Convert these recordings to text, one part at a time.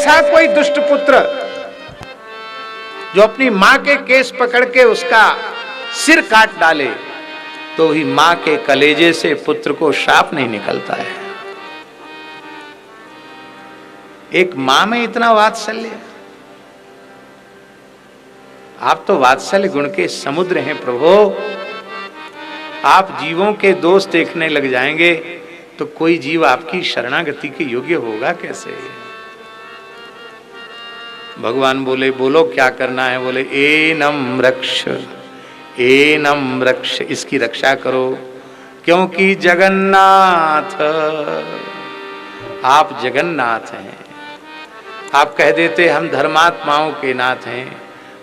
ऐसा कोई दुष्ट पुत्र जो अपनी मां के केस पकड़ के उसका सिर काट डाले तो ही मां के कलेजे से पुत्र को श्राप नहीं निकलता है। एक मां में इतना वात्सल्य, आप तो वात्सल्य गुण के समुद्र हैं प्रभु। आप जीवों के दोष देखने लग जाएंगे तो कोई जीव आपकी शरणागति के योग्य होगा कैसे? भगवान बोले बोलो क्या करना है? बोले एनम रक्ष, एनम रक्ष, इसकी रक्षा करो, क्योंकि जगन्नाथ, आप जगन्नाथ हैं। आप कह देते हम धर्मात्माओं के नाथ हैं,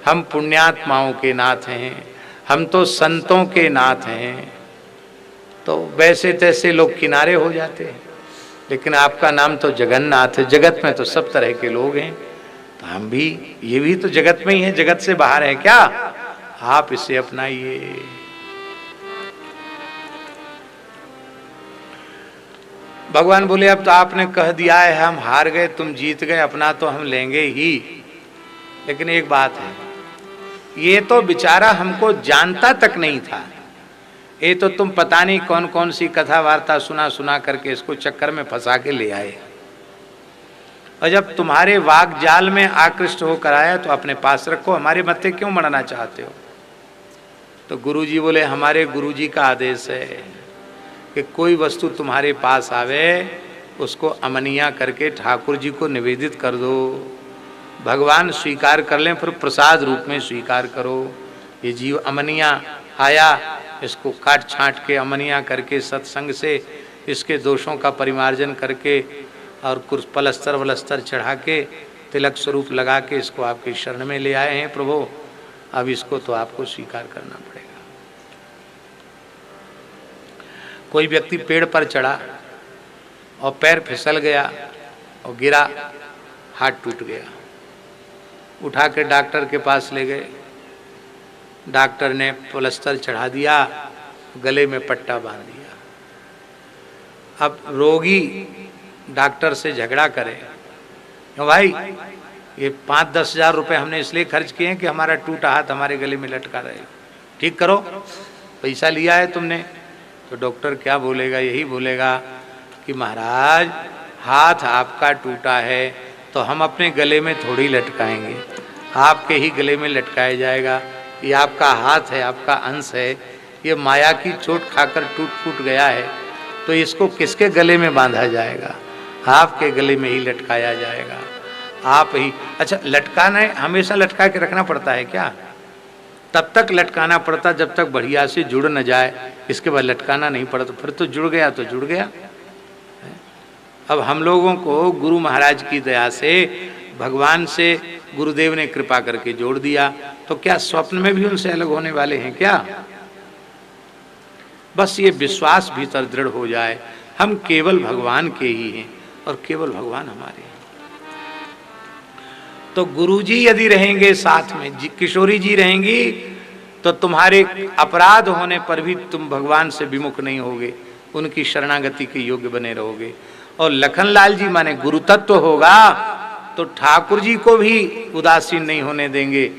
हम पुण्यात्माओं के नाथ हैं, हम तो संतों के नाथ हैं, तो वैसे तैसे लोग किनारे हो जाते हैं। लेकिन आपका नाम तो जगन्नाथ है, जगत में तो सब तरह के लोग हैं, तो हम भी, ये भी तो जगत में ही है, जगत से बाहर है क्या? आप इसे अपनाइए। भगवान बोले अब तो आपने कह दिया है, हम हार गए, तुम जीत गए, अपना तो हम लेंगे ही। लेकिन एक बात है, ये तो बेचारा हमको जानता तक नहीं था, ये तो तुम पता नहीं कौन कौन सी कथा वार्ता सुना सुना करके इसको चक्कर में फंसा के ले आए, और जब तुम्हारे वाक जाल में आकृष्ट होकर आया तो अपने पास रखो, हमारे मत्थे क्यों मरना चाहते हो? तो गुरुजी बोले हमारे गुरुजी का आदेश है कि कोई वस्तु तुम्हारे पास आवे उसको अमनिया करके ठाकुर जी को निवेदित कर दो, भगवान स्वीकार कर लें, फिर प्रसाद रूप में स्वीकार करो। ये जीव अमनिया आया, इसको काट छांट के अमनिया करके सत्संग से इसके दोषों का परिमार्जन करके और कुछ पलस्तर वलस्तर चढ़ा के तिलक स्वरूप लगा के इसको आपके शरण में ले आए हैं प्रभु। अब इसको तो आपको स्वीकार करना पड़ेगा। कोई व्यक्ति पेड़ पर चढ़ा और पैर फिसल गया और गिरा, हाथ टूट गया, उठा के डॉक्टर के पास ले गए, डॉक्टर ने प्लास्टर चढ़ा दिया, गले में पट्टा बांध दिया। अब रोगी डॉक्टर से झगड़ा करे, भाई ये 5-10 हजार रुपए हमने इसलिए खर्च किए हैं कि हमारा टूटा हाथ हमारे गले में लटका रहे, ठीक करो, पैसा लिया है तुमने। तो डॉक्टर क्या बोलेगा? यही बोलेगा कि महाराज हाथ आपका टूटा है तो हम अपने गले में थोड़ी लटकाएंगे, आपके ही गले में लटकाया जाएगा। ये आपका हाथ है, आपका अंश है, ये माया की चोट खाकर टूट फूट गया है, तो इसको किसके गले में बांधा जाएगा? आपके गले में ही लटकाया जाएगा, आप ही। अच्छा, लटकाना है, हमेशा लटका के रखना पड़ता है क्या? तब तक लटकाना पड़ता जब तक बढ़िया से जुड़ न जाए, इसके बाद लटकाना नहीं पड़ता, फिर तो जुड़ गया तो जुड़ गया। अब हम लोगों को गुरु महाराज की दया से, भगवान से गुरुदेव ने कृपा करके जोड़ दिया, तो क्या स्वप्न में भी उनसे अलग होने वाले हैं क्या? बस ये विश्वास भीतर दृढ़ हो जाए, हम केवल भगवान के ही हैं और केवल भगवान हमारे हैं। तो गुरुजी यदि रहेंगे साथ में, किशोरी जी रहेंगी, तो तुम्हारे अपराध होने पर भी तुम भगवान से विमुख नहीं होगे, उनकी शरणागति के योग्य बने रहोगे। और लखनलाल जी माने गुरु तत्व होगा तो ठाकुर जी को भी उदासीन नहीं होने देंगे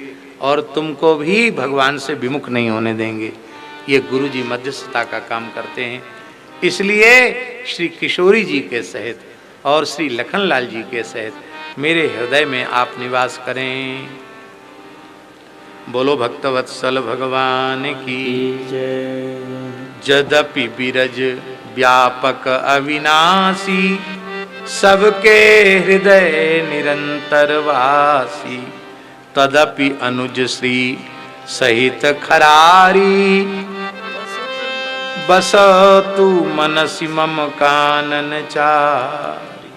और तुमको भी भगवान से विमुख नहीं होने देंगे। ये गुरु जी मध्यस्थता का काम करते हैं। इसलिए श्री किशोरी जी के सहित और श्री लखनलाल जी के सहित मेरे हृदय में आप निवास करें। बोलो भक्तवत्सल भगवान की जय। जदपि बिरज व्यापक अविनाशी, सबके हृदय निरंतर वासी, तदपि अनुज श्री सहित खरारी, बस तू मनसि मम कानन चारी।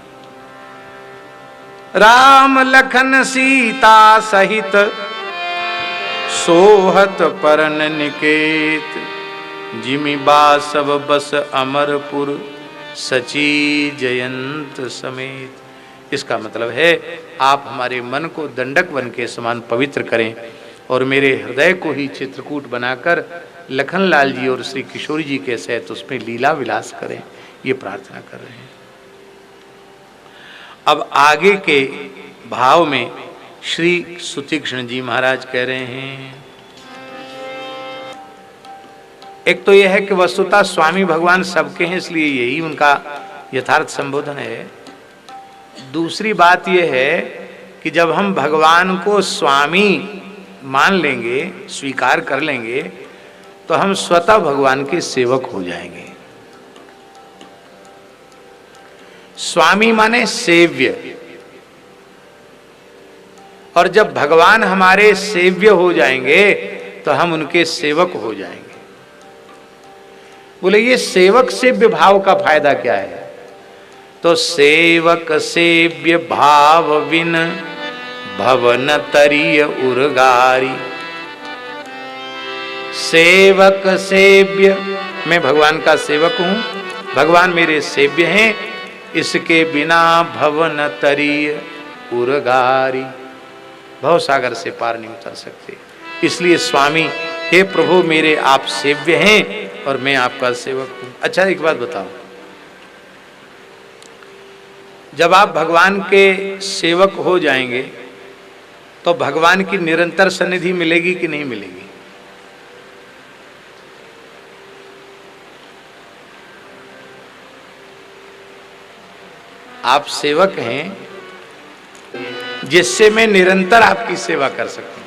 राम लखन सीता सहित सोहत परन निकेत, जिमि बासव बस अमरपुर सची जयंत समेत। इसका मतलब है आप हमारे मन को दंडक वन के समान पवित्र करें और मेरे हृदय को ही चित्रकूट बनाकर लखनलाल जी और श्री किशोरी जी के सहित उसमें लीला विलास करें, ये प्रार्थना कर रहे हैं। अब आगे के भाव में श्री सुतीक्ष्ण जी महाराज कह रहे हैं। एक तो यह है कि वस्तुतः स्वामी भगवान सबके हैं, इसलिए यही उनका यथार्थ संबोधन है। दूसरी बात यह है कि जब हम भगवान को स्वामी मान लेंगे, स्वीकार कर लेंगे, तो हम स्वतः भगवान के सेवक हो जाएंगे। स्वामी माने सेव्य, और जब भगवान हमारे सेव्य हो जाएंगे तो हम उनके सेवक हो जाएंगे। बोले ये सेवक सेव्य भाव का फायदा क्या है? तो सेवक सेव्य भाव विन भवन तरीय उर्गारी। सेवक सेव्य, मैं भगवान का सेवक हूं, भगवान मेरे सेव्य हैं, इसके बिना भवन तरीय उर्गारी, भव सागर से पार नहीं उतर सकते। इसलिए स्वामी, हे प्रभु मेरे आप सेव्य हैं और मैं आपका सेवक हूं। अच्छा एक बात बताओ, जब आप भगवान के सेवक हो जाएंगे तो भगवान की निरंतर सन्निधि मिलेगी कि नहीं मिलेगी? आप सेवक हैं जिससे मैं निरंतर आपकी सेवा कर सकूं।